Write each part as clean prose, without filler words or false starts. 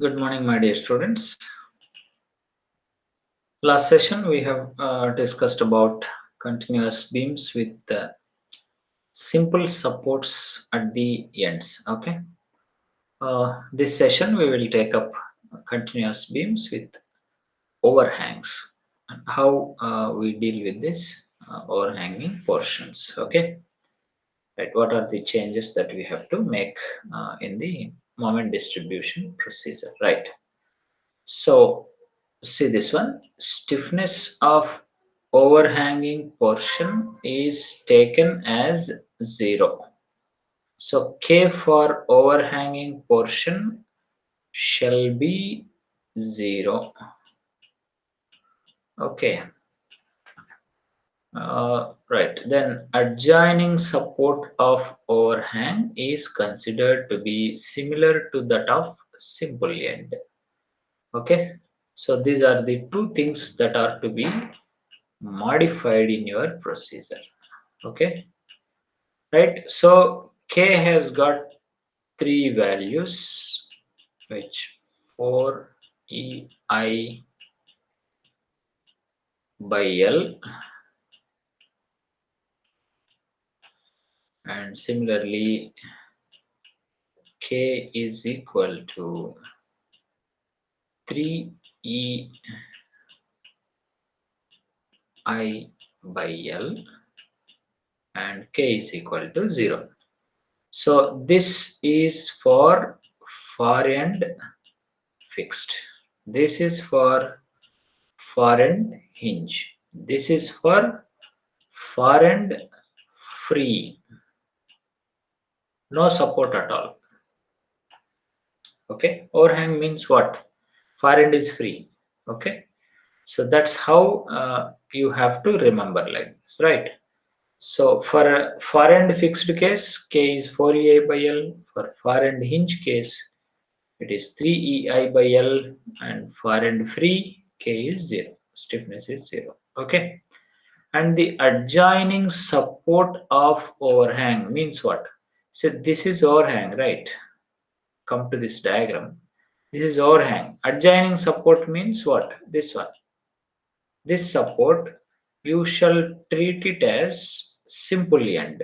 Good morning, my dear students. Last session we have discussed about continuous beams with simple supports at the ends. Okay. This session we will take up continuous beams with overhangs and how we deal with this overhanging portions. Okay. Right. What are the changes that we have to make in the moment distribution procedure? Right. So see this one, stiffness of overhanging portion is taken as 0. So K for overhanging portion shall be 0. Okay. Right. Then adjoining support of overhang is considered to be similar to that of simple end. Okay. So these are the two things that are to be modified in your procedure. Okay, right? So K has got three values, which 4 EI by L, and similarly K is equal to 3 EI by L, and K is equal to 0. So this is for far end fixed. This is for far end hinge. This is for far end free, no support at all. Okay, overhang means what? Far end is free. Okay, so that's how you have to remember like this, right? So for a far end fixed case, K is 4EI by L. For far end hinge case, it is 3EI by L, and far end free, K is 0. Stiffness is 0. Okay. And the adjoining support of overhang means what? So this is overhang, right? Come to this diagram. This is overhang. Adjoining support means what? This one. This support, you shall treat it as simple end.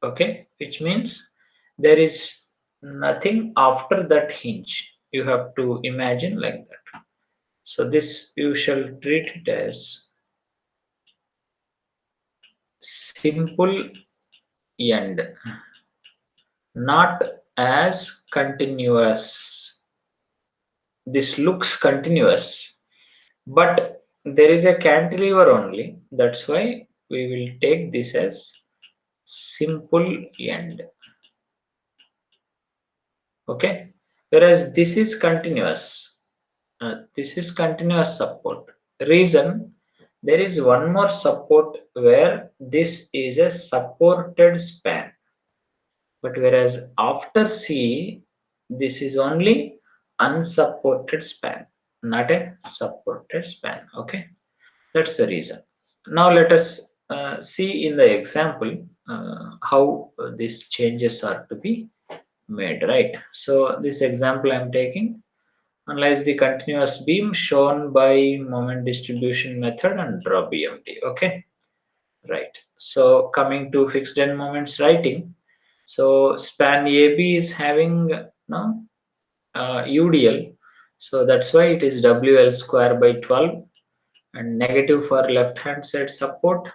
Okay? Which means there is nothing after that hinge. You have to imagine like that. So this you shall treat it as simple end, not as continuous. This looks continuous, but there is a cantilever only. That's why we will take this as simple end. Okay, whereas this is continuous. This is continuous support. Reason, there is one more support where this is a supported span. But whereas after C, this is only unsupported span, not a supported span. Okay, that's the reason. Now let us see in the example how these changes are to be made, right? So this example I'm taking, analyze the continuous beam shown by moment distribution method and draw BMT. Okay, right. So coming to fixed end moments writing. So span AB is having no UDL, so that's why it is WL square by 12, and negative for left hand side support,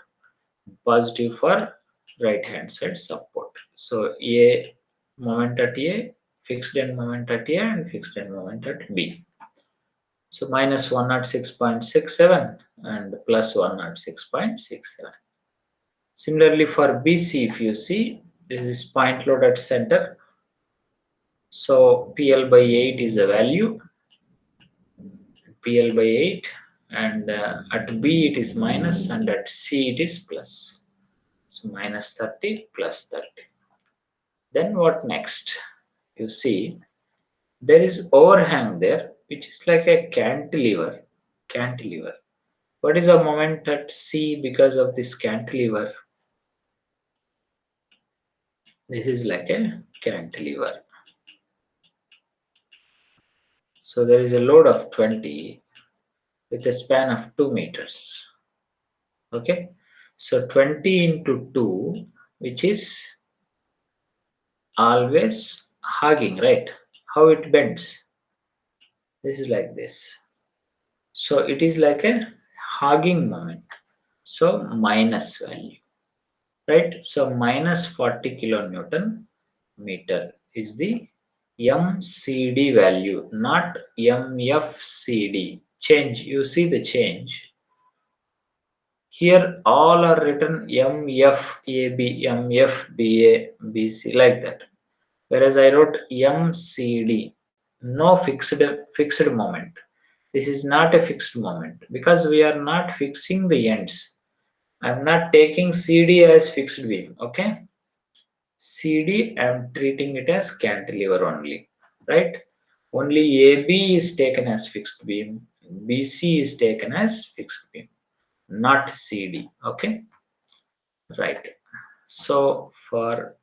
positive for right hand side support. So A moment at A, fixed end moment at A, and fixed end moment at B. So minus 106.67 and plus 106.67. Similarly for BC, if you see, this is point load at center. So PL by 8 is a value, PL by 8, and at B it is minus, and at C it is plus. So minus 30 plus 30. Then what next? You see, there is overhang there, which is like a cantilever. Cantilever. What is the moment at C because of this cantilever? This is like a cantilever. So there is a load of 20 with a span of 2 meters. Okay, so 20 into 2, which is always hugging, right? How it bends? This is like this. So it is like a hugging moment. So minus value, right? So minus 40 kilonewton meter is the MCD value, not MFCD. Change, you see the change. Here all are written MFAB, MFBA, BC like that. Whereas I wrote MCD, no fixed moment. This is not a fixed moment because we are not fixing the ends. I'm not taking CD as fixed beam, okay? CD, I'm treating it as cantilever only, right? Only AB is taken as fixed beam, BC is taken as fixed beam, not CD, okay? Right. So for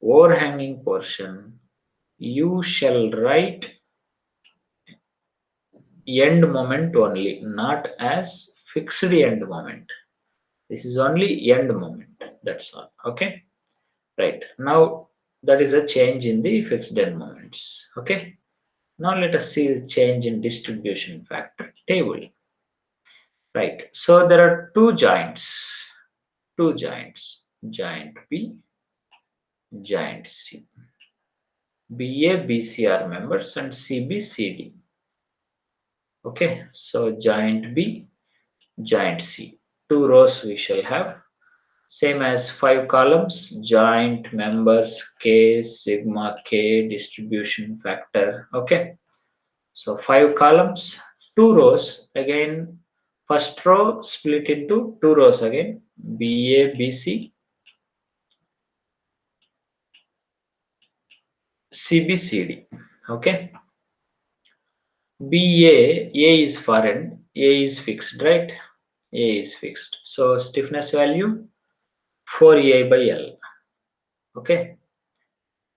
overhanging portion, you shall write end moment only, not as fixed end moment. This is only end moment, that's all, okay? Right. Now that is a change in the fixed end moments, okay? Now let us see the change in distribution factor table. Right. So there are two giants, giant B, giant C. BA, BC are members and CB, CD. Okay. So giant B, giant C. Two rows we shall have. Same as 5 columns, giant members K, sigma K, distribution factor. Okay. So 5 columns, 2 rows. Again, first row split into 2 rows again. BA, BC, CB, CD. Okay. BA, A is foreign, A is fixed, right? A is fixed. So stiffness value 4A by L. Okay.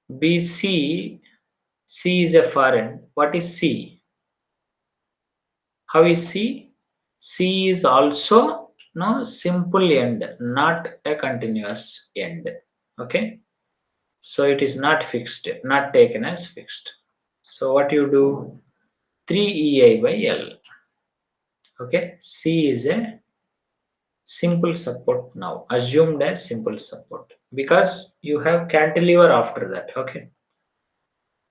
BC, C is a foreign. What is C? How is C? C is also no simple end, not a continuous end. Okay. So it is not fixed, not taken as fixed. So what you do? 3EI by L. Okay. C is a simple support now, assumed as simple support because you have cantilever after that. Okay.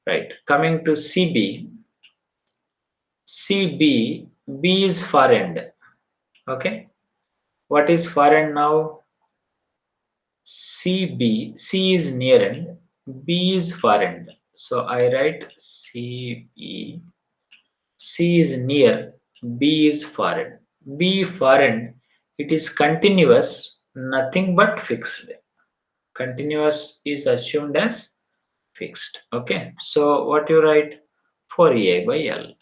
Right. Coming to CB, CB, B is far end. Okay. What is far end now? CB, C is near end, B is far end. So I write CB, C is near, B is far end. B far end, it is continuous, nothing but fixed. Continuous is assumed as fixed. Okay, so what you write? 4A by L.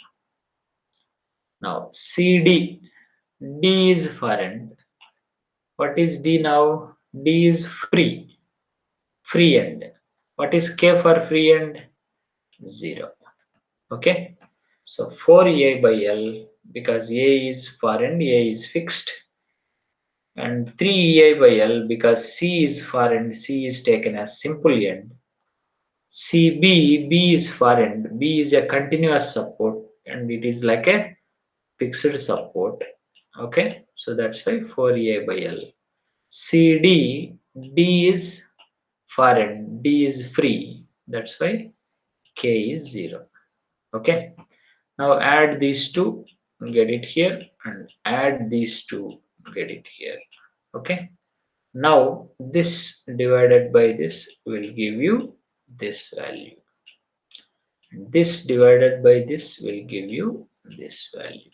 Now CD, D is far end. What is D now? D is free end. What is K for free end? 0. Okay. So 4A by L, because A is far end, A is fixed, and 3A by L because C is far end, C is taken as simple end. CB, B is far end, B is a continuous support and it is like a fixed support. Okay. So that's why 4A by L. CD, D is far end, D is free. That's why K is 0. Okay. Now add these two, get it here, and add these two, get it here. Okay. Now this divided by this will give you this value. This divided by this will give you this value.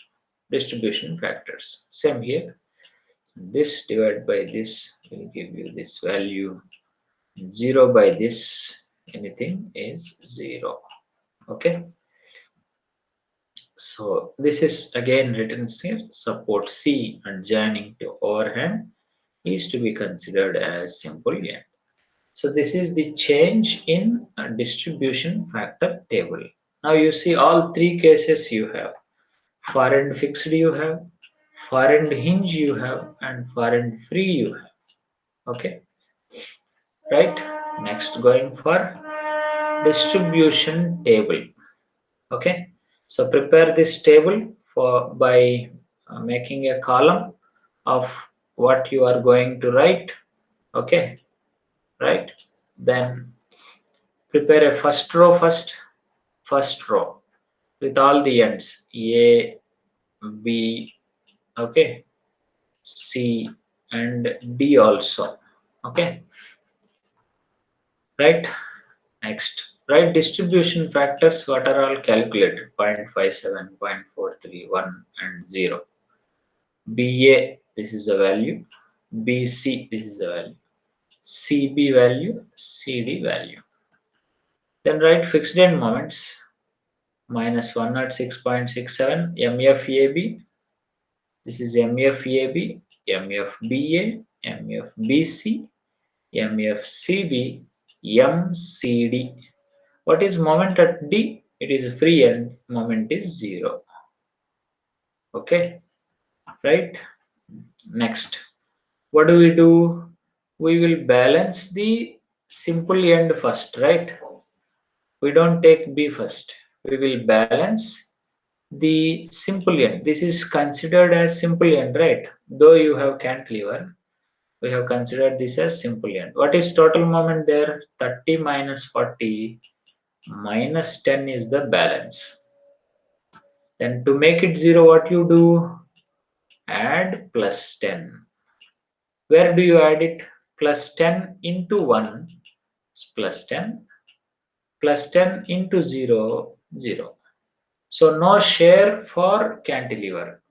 Distribution factors. Same here. This divided by this will give you this value. 0 by this, anything is 0. Okay. So this is again written here, support C and joining to overhand is to be considered as simple end. So this is the change in distribution factor table. Now you see all three cases you have. Far end fixed you have, far end hinge you have, and far end free you have. Okay, right? Next, going for distribution table. Okay, so prepare this table for by making a column of what you are going to write. Okay, right? Then prepare a first row with all the ends A, B, okay, C and D also. Okay, right? Next, write distribution factors what are all calculated 0.57, 0.43, 1 and 0. BA, this is the value. BC, this is the value. CB value, CD value. Then write fixed end moments minus 106.67 MFAB. This is MFAB, MFBA, MFBC, MFCB, MCD. What is moment at D? It is free end, moment is 0. Okay, right? Next, what do? We will balance the simple end first, right? We don't take B first. We will balance the simple end. This is considered as simple end, right? Though you have cantilever, we have considered this as simple end. What is total moment there? 30 minus 40 minus 10 is the balance. Then to make it 0, what you do? Add plus 10. Where do you add it? Plus 10 into 1 is plus 10. Plus 10 into 0, 0. So no share for cantilever.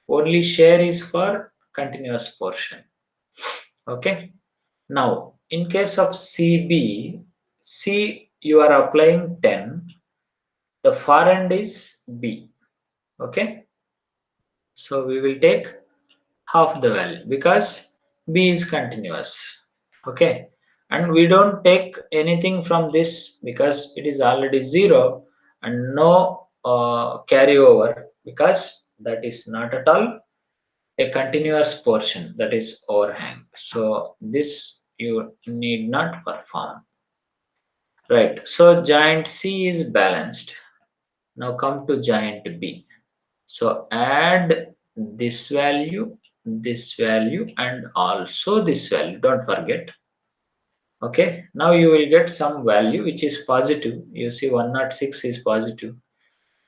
Only share is for continuous portion. Okay. Now, in case of CB, C you are applying 10. The far end is B. Okay. So we will take half the value because B is continuous. Okay, and we don't take anything from this because it is already 0 and no carryover because that is not at all a continuous portion, that is overhang. So this you need not perform. Right, so joint C is balanced. Now come to joint B. So add this value, and also this value. Don't forget. Okay. Now you will get some value which is positive. You see 106 is positive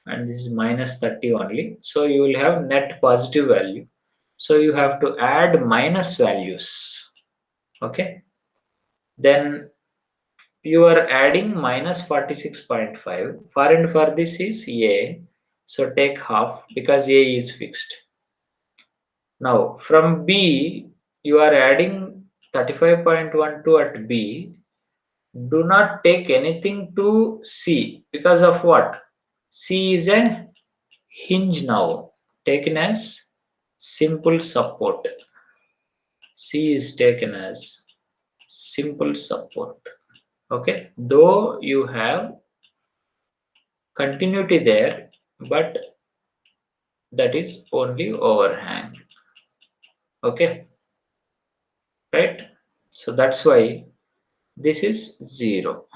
and this is minus 30 only. So you will have net positive value. So you have to add minus values. Okay. Then you are adding minus 46.5. For and for this is A. So take half because A is fixed. Now from B, you are adding 35.12 at B. Do not take anything to C because of what? C is a hinge now, taken as simple support. C is taken as simple support. Okay, though you have continuity there, but that is only overhang. Okay, right? So that's why this is 0.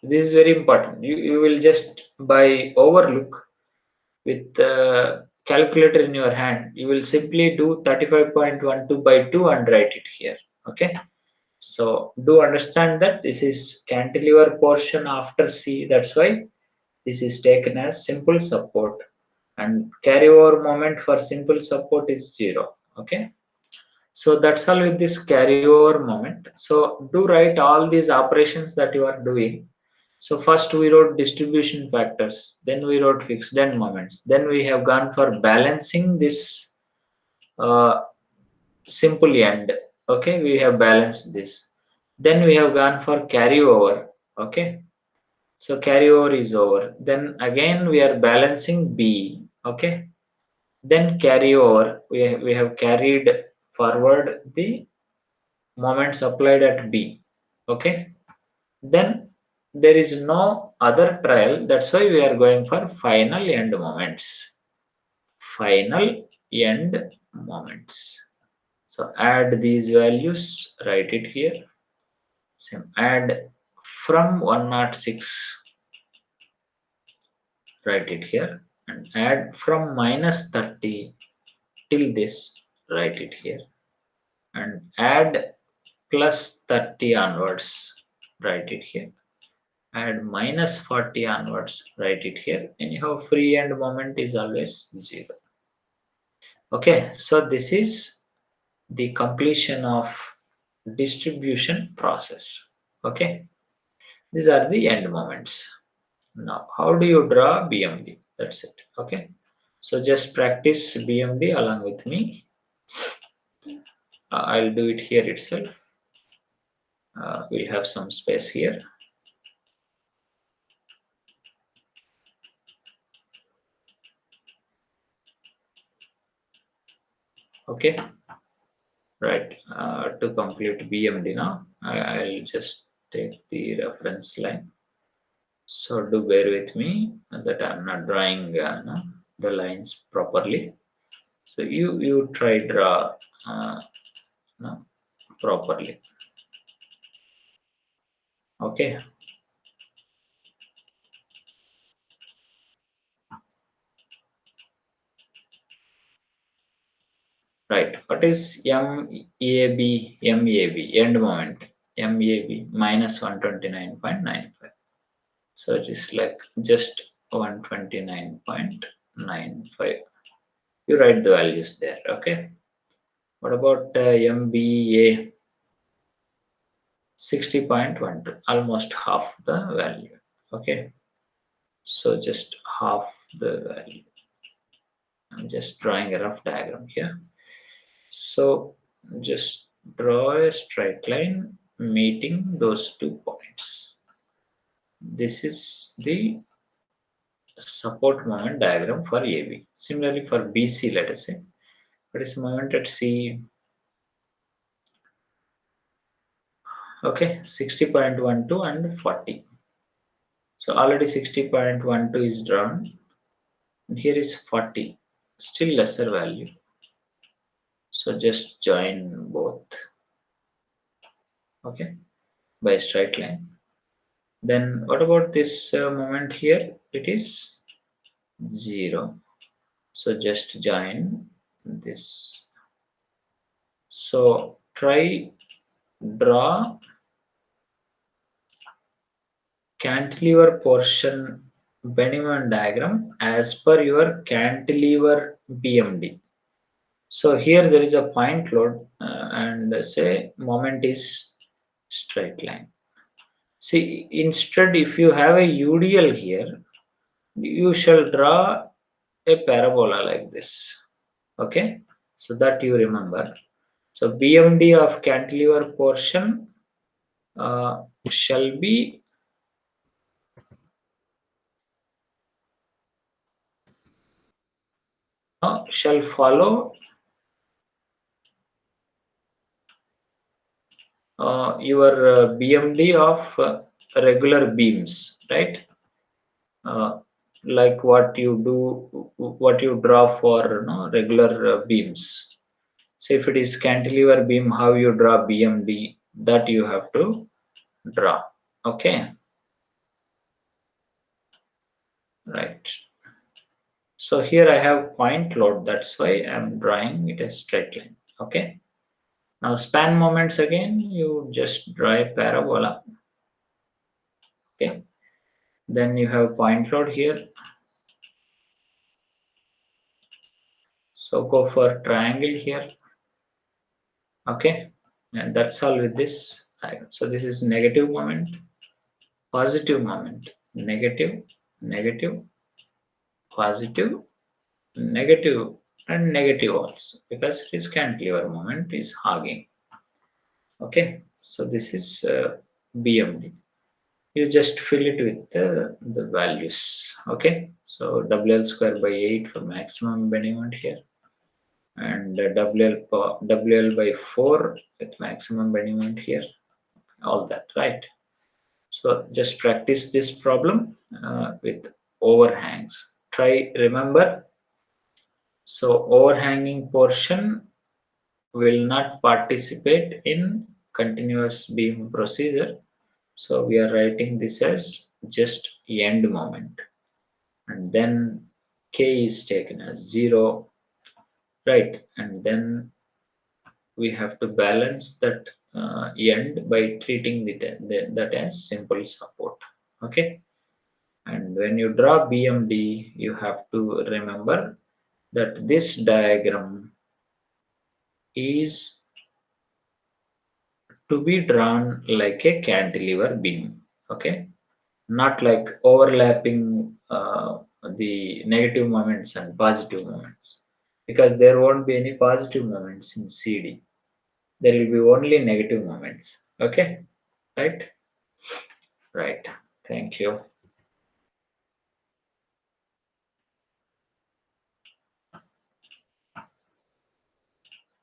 This is very important. You will just by overlook with calculator in your hand, you will simply do 35.12 by 2 and write it here. Okay. So do understand that this is cantilever portion after C. That's why this is taken as simple support and carryover moment for simple support is 0. Okay. So that's all with this carryover moment. So do write all these operations that you are doing. So first we wrote distribution factors, then we wrote fixed end moments, then we have gone for balancing this uh, simple end. Okay, we have balanced this. Then we have gone for carryover. Okay, so carryover is over. Then again we are balancing B. Okay, then carryover. We have carried forward the moments applied at B. Okay, then there is no other trial. That's why we are going for final end moments. Final end moments. So add these values, write it here. Same. Add from 106, write it here. And add from minus 30 till this, write it here. And add plus 30 onwards, write it here. Add minus 40 onwards, write it here. Anyhow, free end moment is always 0. Okay, so this is the completion of distribution process. Okay, these are the end moments. Now, how do you draw BMD? That's it. Okay, so just practice BMD along with me. I'll do it here itself. We'll have some space here. Okay, right. To complete BMD now, I'll just take the reference line. So do bear with me that I'm not drawing no, the lines properly. So you try draw no, properly. Okay. Right. What is MAB? MAB end moment. MAB minus 129.95. So it is like just 129.95. You write the values there. Okay. What about MBA? 60.12, almost half the value. Okay. So just half the value. I'm just drawing a rough diagram here. So just draw a straight line meeting those 2 points. This is the support moment diagram for AB. Similarly for BC, let us say, what is moment at C? Okay, 60.12 and 40. So already 60.12 is drawn. And here is 40, still lesser value. So just join both. Okay, by straight line. Then what about this moment here? It is 0. So just join this. So try draw cantilever portion Bennington diagram as per your cantilever BMD. So here there is a point load and say moment is straight line. See, instead if you have a UDL here, you shall draw a parabola like this. Okay, so that you remember. So BMD of cantilever portion shall be shall follow your BMD of regular beams, right? Like what you do, what you draw for regular beams. So if it is cantilever beam, how you draw BMD, that you have to draw. Okay, right. So here I have point load. That's why I'm drawing it as straight line. Okay. Now span moments again. You just draw a parabola. Okay. Then you have point load here. So go for triangle here. Okay. And that's all with this. So this is negative moment, positive moment, negative, negative, positive, negative, and negative also, because it is cantilever moment is hogging. Okay, so this is BMD. You just fill it with the values. Okay, so WL square by 8 for maximum bending moment here, and WL by 4 with maximum bending moment here. All that, right? So just practice this problem with overhangs. Try remember. So overhanging portion will not participate in continuous beam procedure. So we are writing this as just end moment, and then k is taken as 0, right? And then we have to balance that end by treating that as simple support. Okay, and when you draw BMD, you have to remember that this diagram is to be drawn like a cantilever beam. Okay, not like overlapping the negative moments and positive moments, because there won't be any positive moments in CD. There will be only negative moments. Okay, right? Right. Thank you.